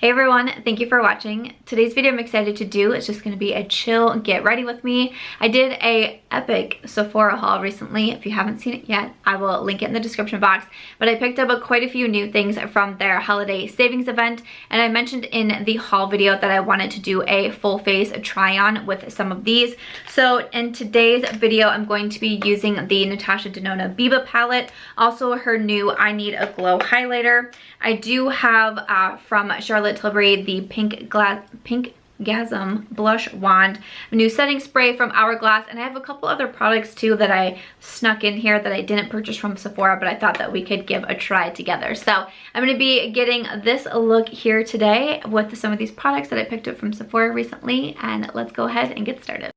Hey everyone, thank you for watching. Today's video I'm excited to do is just going to be a chill get ready with me. I did a epic Sephora haul recently. If you haven't seen it yet, I will link it in the description box. But I picked up quite a few new things from their holiday savings event, and I mentioned in the haul video that I wanted to do a full face try on with some of these. So in today's video, I'm going to be using the Natasha Denona Biba palette, also her new I Need a Glow highlighter. I do have from Charlotte Tilbury the Pinkgasm blush wand, a new setting spray from Hourglass, and I have a couple other products too that I snuck in here that I didn't purchase from Sephora, but I thought that we could give a try together. So I'm going to be getting this look here today with some of these products that I picked up from Sephora recently, and let's go ahead and get started.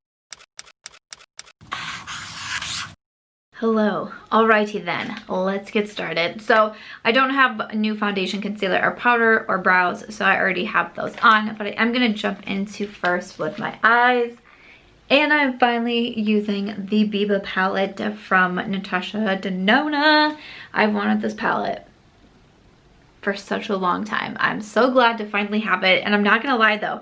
Hello. Alrighty then, let's get started. So I don't have a new foundation, concealer, or powder or brows, so I already have those on, but I am going to jump into first with my eyes. And I'm finally using the Biba palette from Natasha Denona. I've wanted this palette for such a long time. I'm so glad to finally have it, and I'm not going to lie though.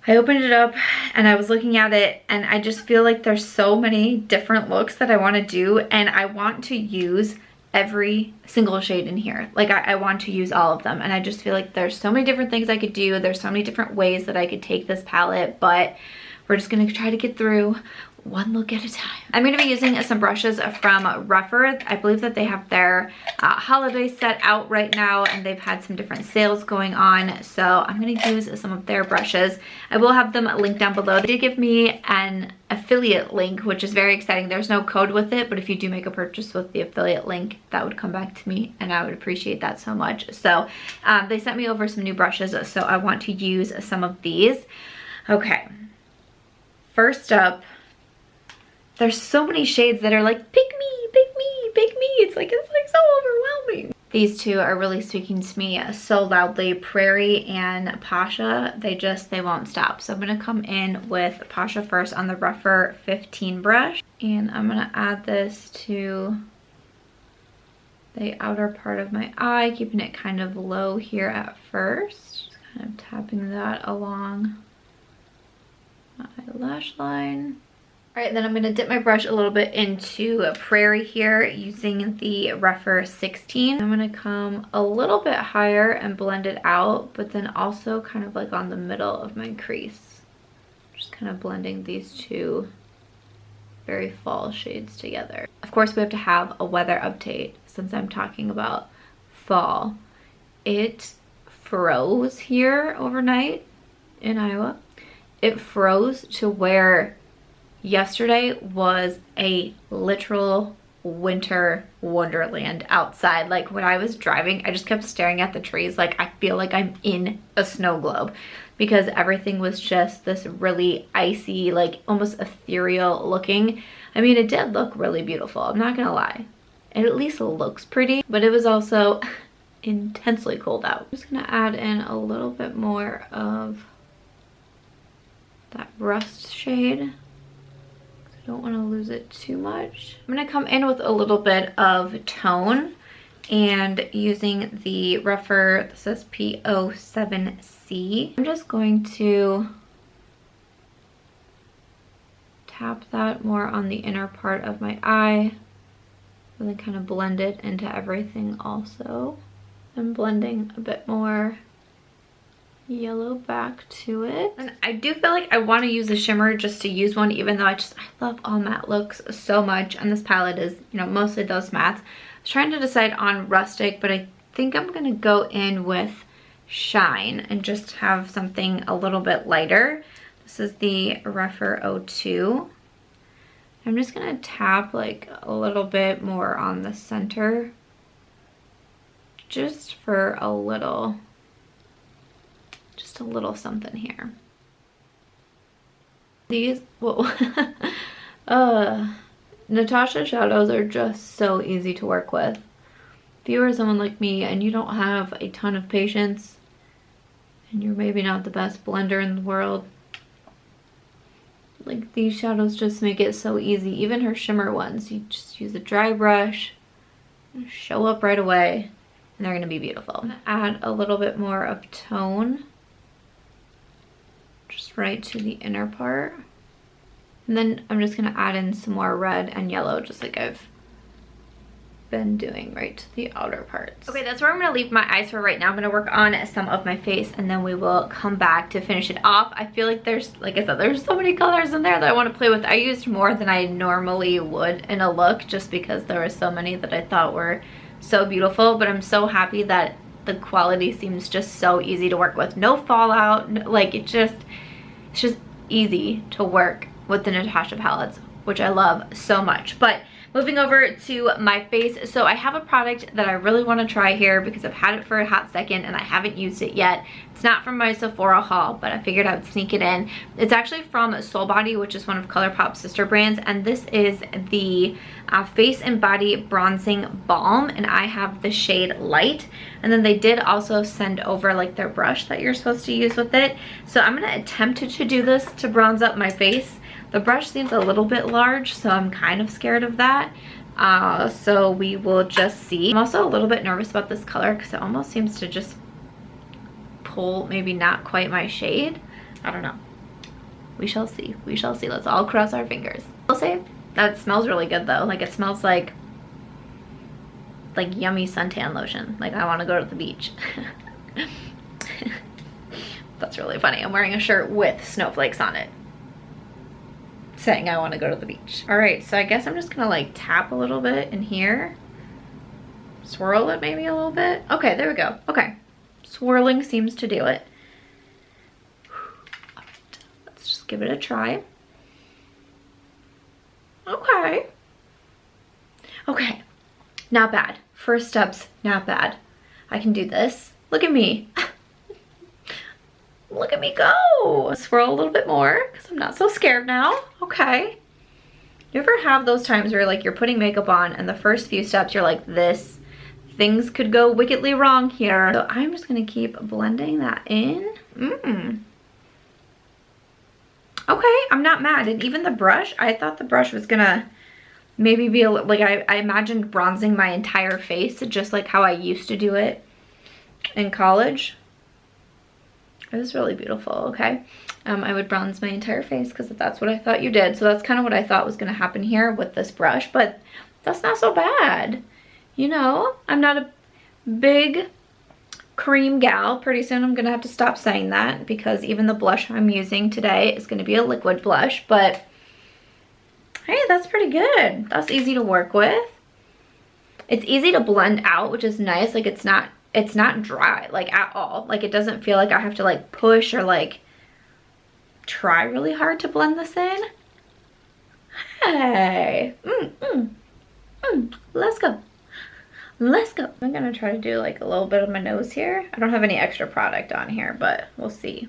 I opened it up and I was looking at it and I just feel like there's so many different looks that I want to do, and I want to use every single shade in here. Like I want to use all of them, and I just feel like there's so many different things I could do. There's so many different ways that I could take this palette, but we're just going to try to get through one look at a time. I'm going to be using some brushes from Rephr. I believe that they have their holiday set out right now, and they've had some different sales going on, so I'm going to use some of their brushes. I will have them linked down below. They did give me an affiliate link, which is very exciting. There's no code with it, but if you do make a purchase with the affiliate link, that would come back to me, and I would appreciate that so much. So they sent me over some new brushes, so I want to use some of these. Okay, first up, there's so many shades that are like, pick me, pick me, pick me. It's like so overwhelming. These two are really speaking to me so loudly. Prairie and Pasha, they won't stop. So I'm gonna come in with Pasha first on the Rephr 15 brush. And I'm gonna add this to the outer part of my eye, keeping it kind of low here at first. Just kind of tapping that along my lash line. All right, then I'm gonna dip my brush a little bit into Prairie here using the Rephr 16. I'm gonna come a little bit higher and blend it out, but then also kind of like on the middle of my crease. Just kind of blending these two very fall shades together. Of course, we have to have a weather update since I'm talking about fall. It froze here overnight in Iowa. It froze to where yesterday was a literal winter wonderland outside. Like when I was driving, I just kept staring at the trees like I feel like I'm in a snow globe, because everything was just this really icy, like almost ethereal looking. I mean, it did look really beautiful, I'm not gonna lie. It at least looks pretty, but it was also intensely cold out. I'm just gonna add in a little bit more of that rust shade. Don't want to lose it too much. I'm going to come in with a little bit of tone, and using the Rephr, this is P07C. I'm just going to tap that more on the inner part of my eye, and then kind of blend it into everything also. I'm blending a bit more yellow back to it, and I do feel like I want to use a shimmer just to use one, even though I love all matte looks so much, and this palette is, you know, mostly those mattes. I was trying to decide on Rustic, but I think I'm gonna go in with Shine and just have something a little bit lighter. This is the Rephr 02. I'm just gonna tap like a little bit more on the center, just for a little something here. These, whoa. Natasha shadows are just so easy to work with. If you are someone like me and you don't have a ton of patience, and you're maybe not the best blender in the world, like these shadows just make it so easy. Even her shimmer ones, you just use a dry brush, show up right away. and they're gonna be beautiful. I'm gonna add a little bit more of tone, just right to the inner part. And then I'm just gonna add in some more red and yellow, just like I've been doing right to the outer parts. Okay, that's where I'm gonna leave my eyes for right now. I'm gonna work on some of my face and then we will come back to finish it off. I feel like there's, like I said, there's so many colors in there that I want to play with. I used more than I normally would in a look just because there were so many that I thought were so beautiful, but I'm so happy that the quality seems just so easy to work with. No fallout, like it's just easy to work with the Natasha palettes, which I love so much. But moving over to my face, so I have a product that I really want to try here because I've had it for a hot second and I haven't used it yet. It's not from my Sephora haul, but I figured I would sneak it in. It's actually from Soul Body, which is one of ColourPop's sister brands, and this is the Face and Body Bronzing Balm, and I have the shade Light. And then they did also send over like their brush that you're supposed to use with it. So I'm gonna attempt to do this to bronze up my face. The brush seems a little bit large, so I'm kind of scared of that. So we will just see. I'm also a little bit nervous about this color because it almost seems to just pull maybe not quite my shade. I don't know. We shall see. We shall see. Let's all cross our fingers. I'll say that smells really good though. Like it smells like yummy suntan lotion. Like I want to go to the beach. That's really funny. I'm wearing a shirt with snowflakes on it, saying I want to go to the beach. All right, so I guess I'm just gonna like tap a little bit in here. Swirl it maybe a little bit. Okay, there we go. Okay, swirling seems to do it. All right, let's just give it a try. Okay. Okay, not bad. First steps, not bad. I can do this. Look at me. Look at me go. Swirl a little bit more because I'm not so scared now. Okay. You ever have those times where like you're putting makeup on and the first few steps you're like, things could go wickedly wrong here. So I'm just gonna keep blending that in. Okay, I'm not mad. And even the brush, I thought the brush was gonna maybe be like, I imagined bronzing my entire face just like how I used to do it in college. It was really beautiful, okay? I would bronze my entire face because that's what I thought you did. So that's kind of what I thought was going to happen here with this brush, but that's not so bad. You know, I'm not a big cream gal. Pretty soon I'm going to have to stop saying that because even the blush I'm using today is going to be a liquid blush, but hey, that's pretty good. That's easy to work with. It's easy to blend out, which is nice. Like it's not dry like at all. Like it doesn't feel like I have to like push or like try really hard to blend this in. Hey, let's go. Let's go. I'm gonna try to do like a little bit of my nose here. I don't have any extra product on here, but we'll see.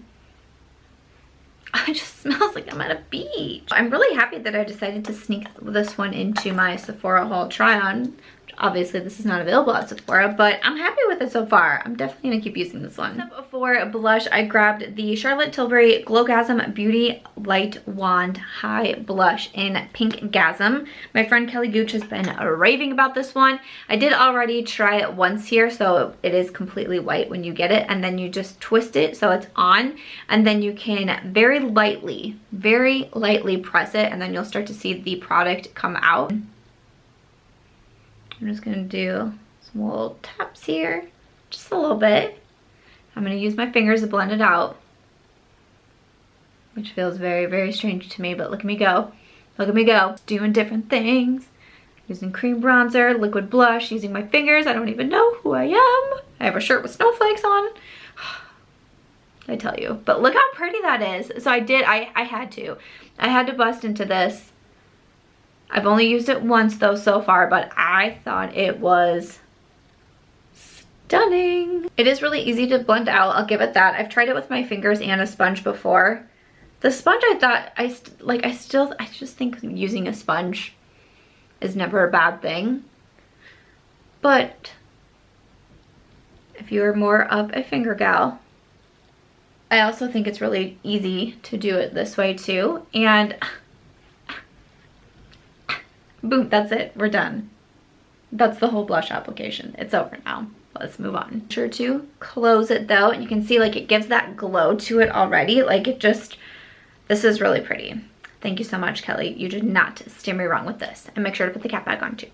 It just smells like I'm at a beach. I'm really happy that I decided to sneak this one into my Sephora haul try on. Obviously this is not available at Sephora, but I'm happy with it so far. I'm definitely gonna keep using this one. For blush, I grabbed the Charlotte Tilbury Glowgasm Beauty Light Wand High Blush in Pinkgasm. My friend Kelly Gooch has been raving about this one. I did already try it once here, so it is completely white when you get it, and then you just twist it so it's on, and then you can very lightly press it, and then you'll start to see the product come out. I'm just gonna do some little taps here, just a little bit. I'm gonna use my fingers to blend it out, which feels very strange to me, but look at me go. Look at me go, doing different things. Using cream bronzer, liquid blush, using my fingers. I don't even know who I am. I have a shirt with snowflakes on. I tell you, but look how pretty that is. So I had to bust into this. I've only used it once though so far, but I thought it was stunning. It is really easy to blend out, I'll give it that. I've tried it with my fingers and a sponge before. The sponge, I thought, I just think using a sponge is never a bad thing. But if you're more of a finger gal, I also think it's really easy to do it this way too. And boom, that's it, we're done. That's the whole blush application. It's over now. Let's move on. Make sure to close it though, and you can see like it gives that glow to it already. Like it just, this is really pretty. Thank you so much, Kelly. You did not steer me wrong with this. And make sure to put the cap back on too.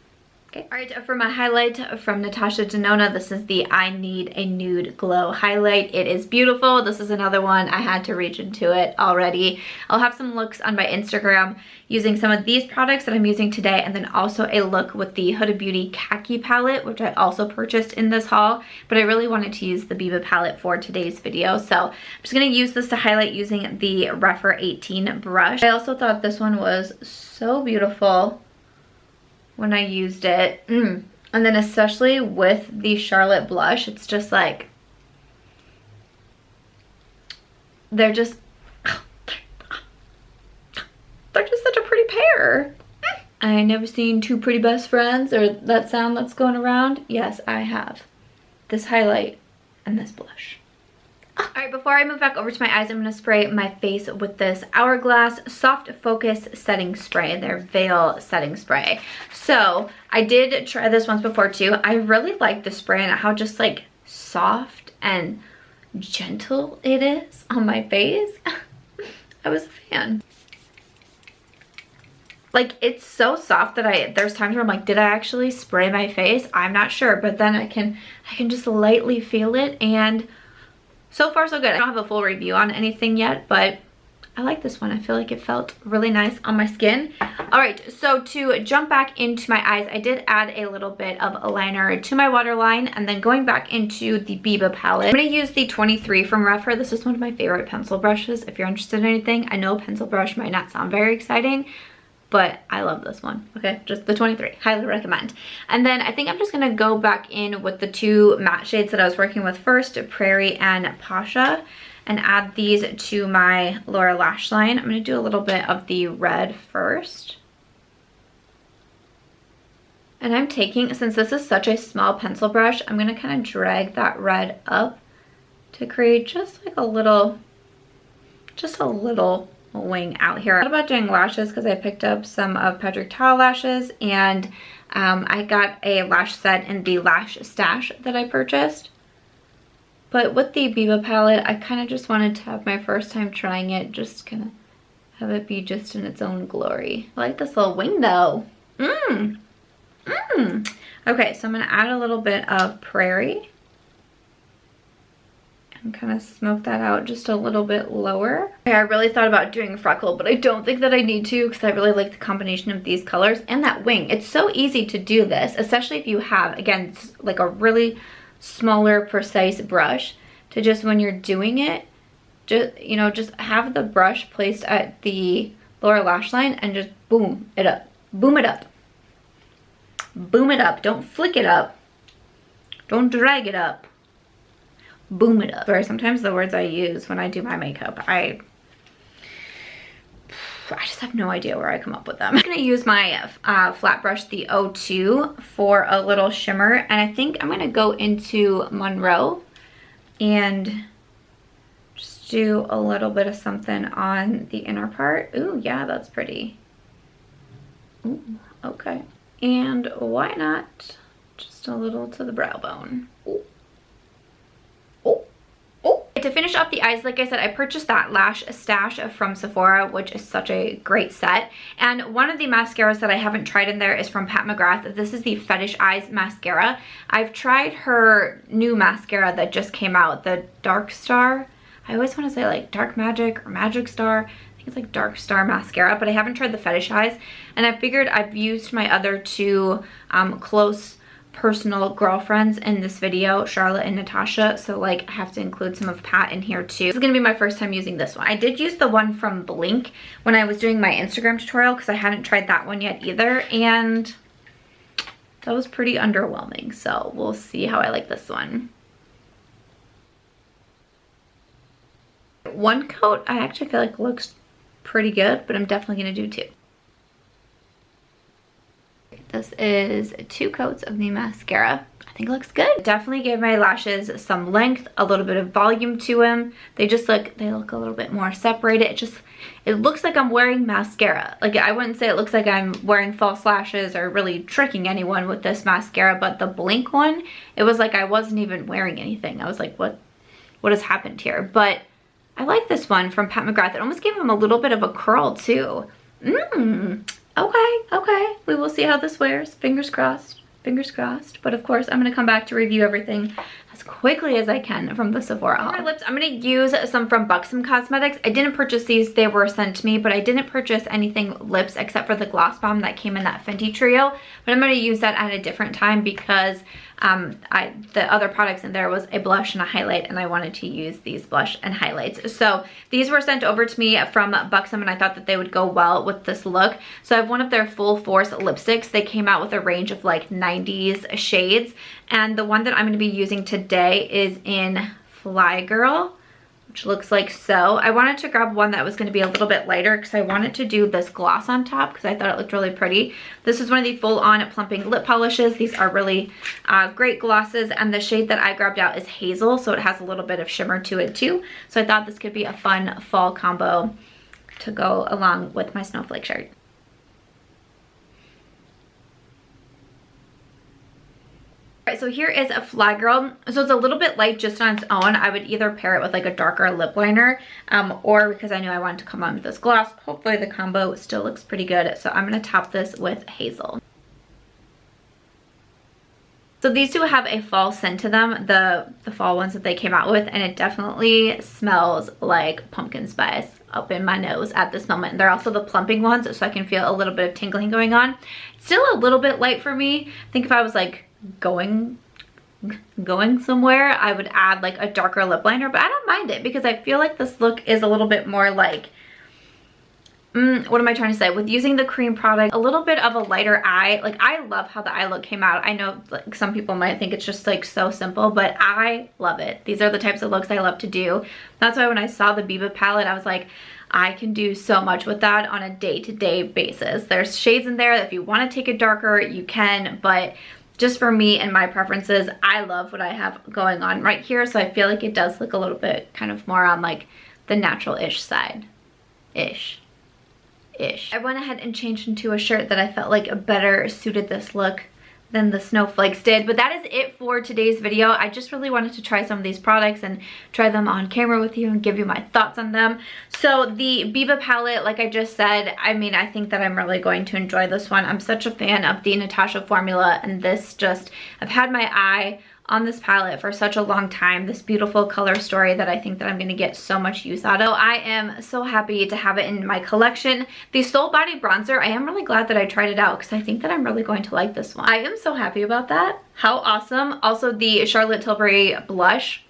Okay. All right, for my highlight from Natasha Denona, this is the I Need a Nude Glow highlight. It is beautiful. This is another one. I had to reach into it already. I'll have some looks on my Instagram using some of these products that I'm using today, and then also a look with the Huda Beauty Khaki palette, which I also purchased in this haul, but I really wanted to use the Biba palette for today's video. So I'm just gonna use this to highlight using the Rephr 18 brush. I also thought this one was so beautiful when I used it. And then especially with the Charlotte blush, it's just like, they're just such a pretty pair. I ain't never seen two pretty best friends, or that sound that's going around. Yes, I have. This highlight and this blush. All right, before I move back over to my eyes, I'm going to spray my face with this Hourglass Soft Focus Setting Spray, their Veil Setting Spray. So I did try this once before too. I really like the spray and how just like soft and gentle it is on my face. I was a fan. Like, it's so soft that there's times where I'm like, did I actually spray my face? I'm not sure, but then I can just lightly feel it, and so far so good. I don't have a full review on anything yet, but I like this one. I feel like it felt really nice on my skin. All right, so to jump back into my eyes, I did add a little bit of a liner to my waterline, and then going back into the Biba palette, I'm gonna use the 23 from Rephr. This is one of my favorite pencil brushes. If you're interested in anything, I know pencil brush might not sound very exciting, but I love this one. Okay, just the 23, highly recommend. And then I think I'm just gonna go back in with the two matte shades that I was working with first, Prairie and Pasha, and add these to my lower lash line. I'm gonna do a little bit of the red first. And I'm taking, since this is such a small pencil brush, I'm gonna kind of drag that red up to create just like a little wing out here. I thought about doing lashes because I picked up some of Patrick Ta lashes, and I got a lash set in the Lash Stash that I purchased. But with the Biba palette, I kind of just wanted to have my first time trying it, just kind of have it be just in its own glory. I like this little wing though. Okay, so I'm gonna add a little bit of Prairie and kind of smoke that out just a little bit lower. Okay, I really thought about doing freckle, but I don't think that I need to because I really like the combination of these colors and that wing. It's so easy to do this, especially if you have, again, like a really smaller, precise brush, to just, when you're doing it, just, you know, just have the brush placed at the lower lash line and just boom it up. Boom it up. Boom it up. Don't flick it up. Don't drag it up. Boom it up. Sorry, sometimes the words I use when I do my makeup, I just have no idea where I come up with them. I'm gonna use my flat brush, the O2, for a little shimmer, and I think I'm gonna go into Monroe and just do a little bit of something on the inner part. Ooh, yeah, that's pretty. Ooh, okay. And why not just a little to the brow bone. Ooh. To finish up the eyes, like I said, I purchased that Lash Stash from Sephora, which is such a great set. And one of the mascaras that I haven't tried in there is from Pat McGrath. This is the Fetish Eyes mascara. I've tried her new mascara that just came out, the Dark Star. I always want to say like Dark Magic or Magic Star. I think it's like Dark Star mascara, but I haven't tried the Fetish Eyes. And I figured I've used my other two close personal girlfriends in this video, Charlotte and Natasha, so like I have to include some of Pat in here too. This is gonna be my first time using this one. I did use the one from Blink when I was doing my Instagram tutorial because I hadn't tried that one yet either, and that was pretty underwhelming, so we'll see how I like this one. One coat I actually feel like looks pretty good, but I'm definitely gonna do two. This is 2 coats of the mascara. I I think it looks good. Definitely gave my lashes some length, a little bit of volume to them. They look a little bit more separated. It looks like I'm wearing mascara. Like, I wouldn't say it looks like I'm wearing false lashes or really tricking anyone with this mascara, but the Blink one, it was like I wasn't even wearing anything. I was like, what has happened here? But I like this one from Pat McGrath. It almost gave him a little bit of a curl too. Okay. We will see how this wears. Fingers crossed. Fingers crossed. But of course, I'm going to come back to review everything as quickly as I can from the Sephora haul. For my lips, I'm going to use some from Buxom Cosmetics. I didn't purchase these. They were sent to me, but I didn't purchase anything lips except for the gloss bomb that came in that Fenty trio. But I'm going to use that at a different time because the other products in there was a blush and a highlight, and I wanted to use these blush and highlights. So these were sent over to me from Buxom, and I thought that they would go well with this look. So I have one of their Full Force lipsticks. They came out with a range of like 90s shades, and the one that I'm going to be using today is in Fly Girl, which looks like so. I wanted to grab one that was going to be a little bit lighter because I wanted to do this gloss on top because I thought it looked really pretty. This is one of the full-on plumping lip polishes. These are really great glosses, and the shade that I grabbed out is Hazel, so it has a little bit of shimmer to it too. So I thought this could be a fun fall combo to go along with my snowflake shirt. Alright, so here is a Fly Girl. So it's a little bit light just on its own. I would either pair it with like a darker lip liner or because I knew I wanted to come on with this gloss. Hopefully the combo still looks pretty good. So I'm going to top this with Hazel. So these two have a fall scent to them, the fall ones that they came out with, and it definitely smells like pumpkin spice up in my nose at this moment. They're also the plumping ones, so I can feel a little bit of tingling going on. It's still a little bit light for me. I think if I was like going somewhere, I would add like a darker lip liner, but I don't mind it because I feel like this look is a little bit more like, what am I trying to say? With using the cream product, a little bit of a lighter eye. Like, I love how the eye look came out. I know like some people might think it's just like so simple, but I love it. These are the types of looks I love to do. That's why when I saw the Biba palette, I was like, I can do so much with that on a day-to-day basis. There's shades in there that if you want to take it darker, you can, but just for me and my preferences, I love what I have going on right here. So I feel like it does look a little bit kind of more on like the natural-ish side. Ish. I went ahead and changed into a shirt that I felt like better suited this look than the snowflakes did. But that is it for today's video. I just really wanted to try some of these products and try them on camera with you and give you my thoughts on them. So the Biba palette, like I just said, I mean, I think that I'm really going to enjoy this one. I'm such a fan of the Natasha formula, and this just, I've had my eye on this palette for such a long time. This beautiful color story that I think that I'm going to get so much use out of. I am so happy to have it in my collection. The Soul Body bronzer, I am really glad that I tried it out because I think that I'm really going to like this one. I am so happy about that. How awesome. Also the Charlotte Tilbury blush.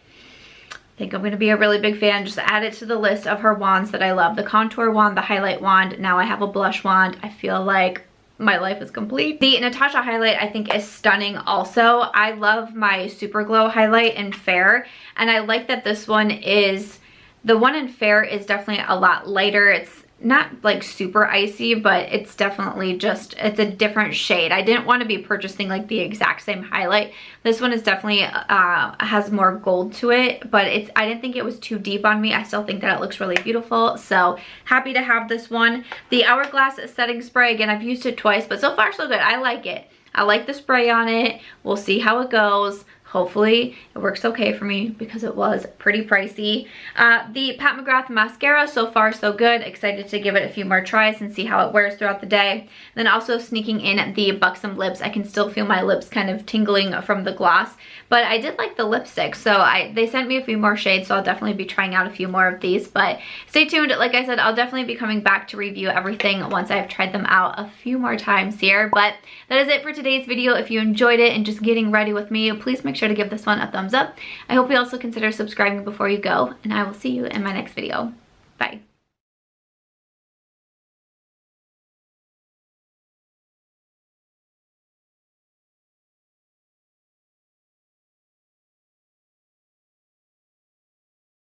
I think I'm going to be a really big fan. Just add it to the list of her wands that I love. The contour wand, the highlight wand. Now I have a blush wand. I feel like my life is complete. The Natasha highlight I think is stunning also. I love my Super Glow highlight in Fair, and I like that this one is, the one in Fair is definitely a lot lighter. It's not like super icy, but it's definitely just, it's a different shade. I didn't want to be purchasing like the exact same highlight. This one is definitely has more gold to it, but it's, I didn't think it was too deep on me. I still think that it looks really beautiful, so happy to have this one. The Hourglass setting spray, again, I've used it twice, but so far so good. I like it. I like the spray on it. We'll see how it goes. Hopefully it works okay for me because it was pretty pricey. The Pat McGrath mascara, so far so good. Excited to give it a few more tries and see how it wears throughout the day. Then also sneaking in the Buxom lips. I can still feel my lips kind of tingling from the gloss, but I did like the lipstick, so they sent me a few more shades, so I'll definitely be trying out a few more of these. But stay tuned. Like I said, I'll definitely be coming back to review everything once I've tried them out a few more times here. But that is it for today's video. If you enjoyed it and just getting ready with me, please make sure to give this one a thumbs up. I hope you also consider subscribing before you go, and I will see you in my next video. Bye.